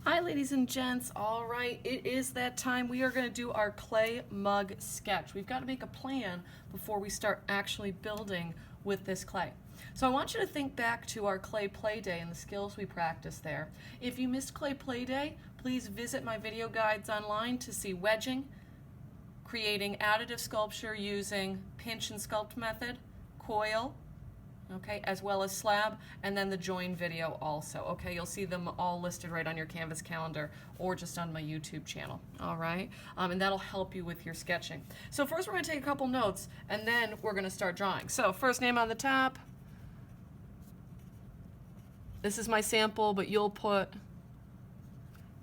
Hi ladies and gents, all right, it is that time. We are going to do our clay mug sketch. We've got to make a plan before we start actually building with this clay. So I want you to think back to our clay play day and the skills we practiced there. If you missed clay play day, please visit my video guides online to see wedging, creating additive sculpture using pinch and sculpt method, coil, okay, as well as slab, and then the join video also. Okay, you'll see them all listed right on your Canvas calendar or just on my YouTube channel. All right, and that'll help you with your sketching. So first we're going to take a couple notes, and then we're going to start drawing. So first name on the top. This is my sample, but you'll put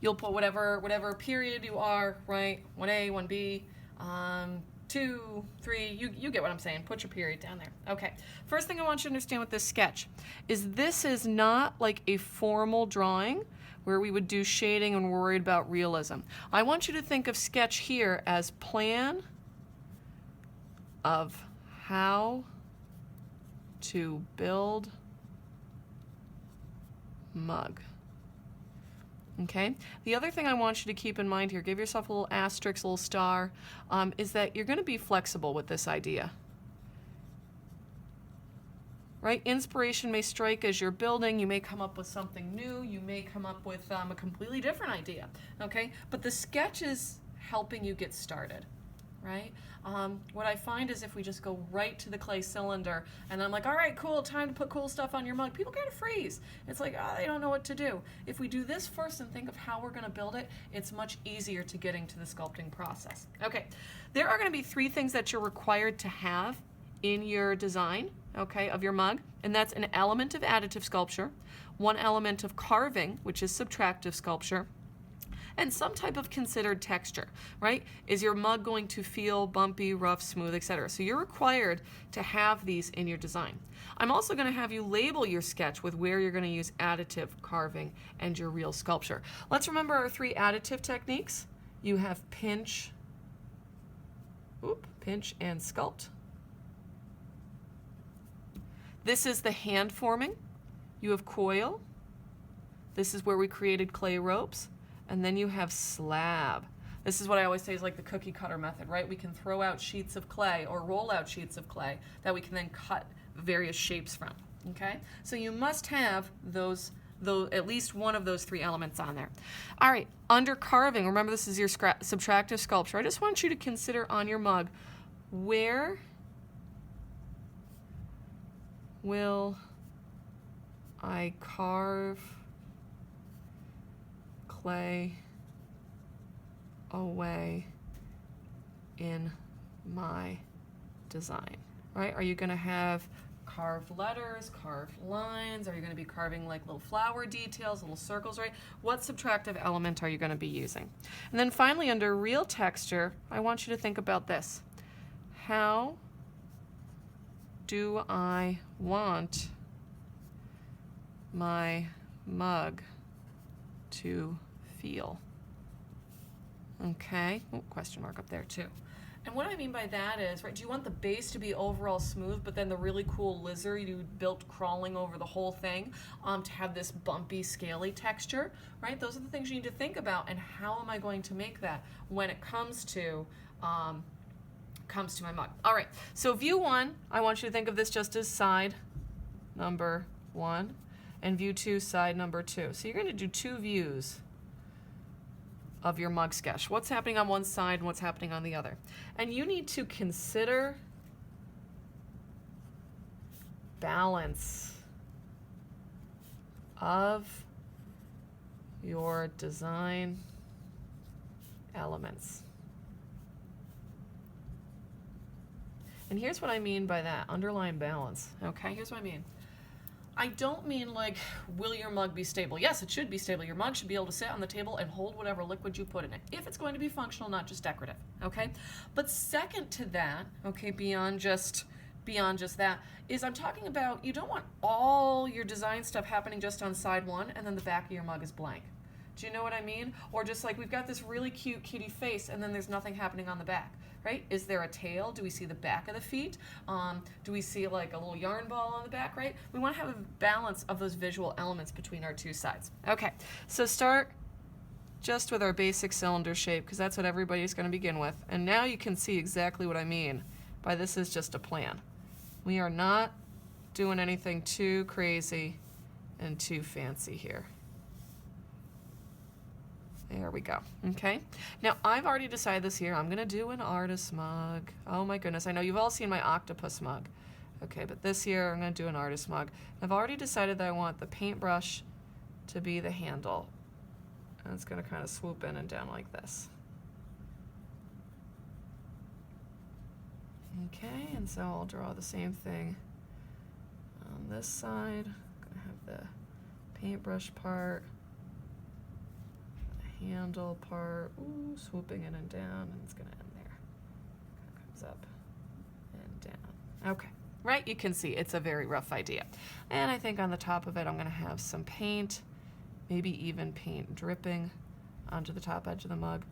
whatever period you are, right? 1A, 1B. 2, 3, you get what I'm saying. Put your period down there. Okay. First thing I want you to understand with this sketch is this is not like a formal drawing where we would do shading and we're worried about realism. I want you to think of sketch here as plan of how to build mug. Okay. The other thing I want you to keep in mind here, give yourself a little asterisk, a little star, is that you're going to be flexible with this idea. Right? Inspiration may strike as you're building. You may come up with something new. You may come up with a completely different idea. Okay? But the sketch is helping you get started. Right? What I find is if we just go right to the clay cylinder and I'm like, all right, cool, time to put cool stuff on your mug, people kind of freeze. It's like, oh, they don't know what to do. If we do this first and think of how we're going to build it, it's much easier to get into the sculpting process. Okay, there are going to be 3 things that you're required to have in your design, okay, of your mug, and that's an element of additive sculpture, 1 element of carving, which is subtractive sculpture, and some type of considered texture, right? Is your mug going to feel bumpy, rough, smooth, etc.? So you're required to have these in your design. I'm also going to have you label your sketch with where you're going to use additive, carving, and your real sculpture. Let's remember our 3 additive techniques. You have pinch, pinch and sculpt. This is the hand forming. You have coil. This is where we created clay ropes. And then you have slab. This is what I always say is like the cookie cutter method, right? We can throw out sheets of clay or roll out sheets of clay that we can then cut various shapes from, okay? So you must have those at least one of those 3 elements on there. All right, under carving, remember this is your subtractive sculpture. I just want you to consider on your mug, where will I carve clay away in my design, right? Are you going to have carved letters, carved lines? Are you going to be carving like little flower details, little circles, right? What subtractive element are you going to be using? And then finally, under real texture, I want you to think about this. How do I want my mug to feel? Okay, question mark up there too. And what I mean by that is, right, do you want the base to be overall smooth, but then the really cool lizard you built crawling over the whole thing to have this bumpy, scaly texture, right? Those are the things you need to think about, and how am I going to make that when it comes to my mug. All right, so view 1, I want you to think of this just as side number 1, and view 2, side number 2. So you're going to do 2 views of your mug sketch. What's happening on one side and what's happening on the other. And you need to consider balance of your design elements. And here's what I mean by that, underline balance. Okay, here's what I mean. I don't mean like, will your mug be stable? Yes, it should be stable. Your mug should be able to sit on the table and hold whatever liquid you put in it, if it's going to be functional, not just decorative, okay? But second to that, okay, beyond just that, is I'm talking about you don't want all your design stuff happening just on side 1 and then the back of your mug is blank. Do you know what I mean? Or just like we've got this really cute kitty face and then there's nothing happening on the back, right? Is there a tail? Do we see the back of the feet? Do we see like a little yarn ball on the back, right? We want to have a balance of those visual elements between our 2 sides. Okay, so start just with our basic cylinder shape, because that's what everybody's going to begin with. And now you can see exactly what I mean by this is just a plan. We are not doing anything too crazy and too fancy here. There we go. Okay. Now I've already decided this here. I'm going to do an artist mug. Oh my goodness. I know you've all seen my octopus mug. Okay, but this year I'm going to do an artist mug. I've already decided that I want the paintbrush to be the handle. And it's going to kind of swoop in and down like this. Okay, and so I'll draw the same thing on this side. I'm going to have the paintbrush part, the handle part, ooh, swooping in and down, and it's going to end there. Kind of comes up and down. Okay, right, you can see it's a very rough idea. And I think on the top of it I'm going to have some paint, maybe even paint dripping onto the top edge of the mug.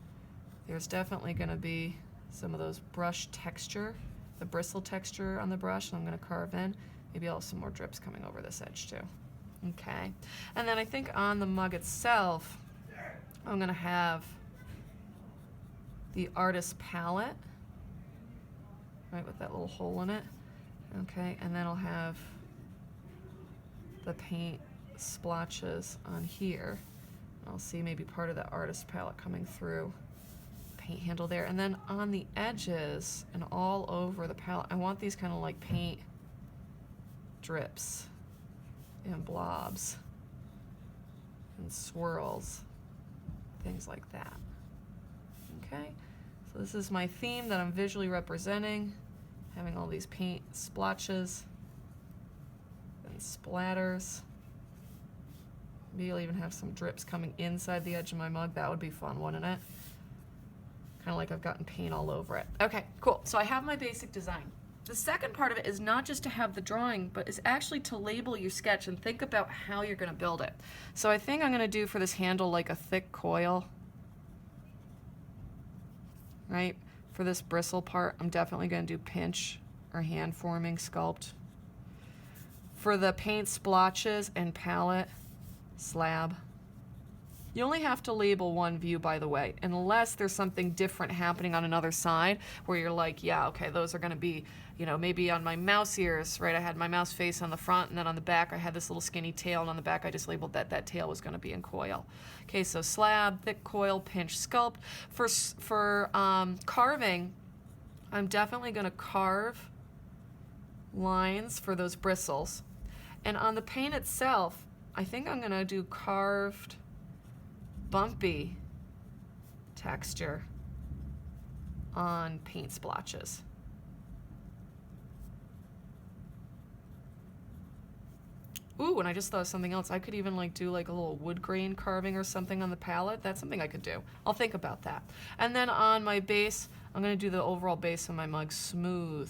There's definitely going to be some of those brush texture, the bristle texture on the brush, and I'm going to carve in. Maybe I'll have some more drips coming over this edge too. Okay, and then I think on the mug itself, I'm going to have the artist palette, right, with that little hole in it. Okay, and then I'll have the paint splotches on here. I'll see maybe part of the artist palette coming through. Paint handle there, and then on the edges and all over the palette, I want these kind of like paint drips and blobs and swirls, things like that. Okay, so this is my theme that I'm visually representing, having all these paint splotches and splatters. Maybe I'll even have some drips coming inside the edge of my mug. That would be fun, wouldn't it? Kind of like I've gotten paint all over it. Okay, cool. So I have my basic design. The second part of it is not just to have the drawing, but is actually to label your sketch and think about how you're going to build it. So I think I'm going to do for this handle like a thick coil, right? For this bristle part, I'm definitely going to do pinch or hand forming sculpt. For the paint splotches and palette, slab. You only have to label one view, by the way, unless there's something different happening on another side where you're like, yeah, okay, those are going to be, you know, maybe on my mouse ears, right? I had my mouse face on the front, and then on the back I had this little skinny tail, and on the back I just labeled that that tail was going to be in coil. Okay, so slab, thick coil, pinch, sculpt. For carving, I'm definitely going to carve lines for those bristles. And on the paint itself, I think I'm going to do carved, bumpy texture on paint splotches. Ooh, and I just thought of something else. I could even like do like a little wood grain carving or something on the palette. That's something I could do. I'll think about that. And then on my base, I'm going to do the overall base of my mug smooth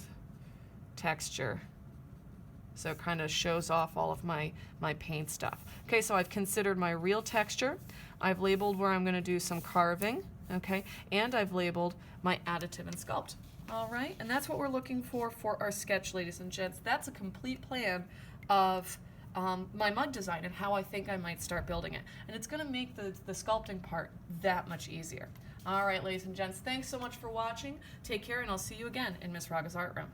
texture. So it kind of shows off all of my paint stuff. Okay, so I've considered my real texture. I've labeled where I'm going to do some carving, okay, and I've labeled my additive and sculpt. All right, and that's what we're looking for our sketch, ladies and gents. That's a complete plan of my mug design and how I think I might start building it. And it's going to make the sculpting part that much easier. All right, ladies and gents, thanks so much for watching. Take care, and I'll see you again in Miss Raga's Art Room.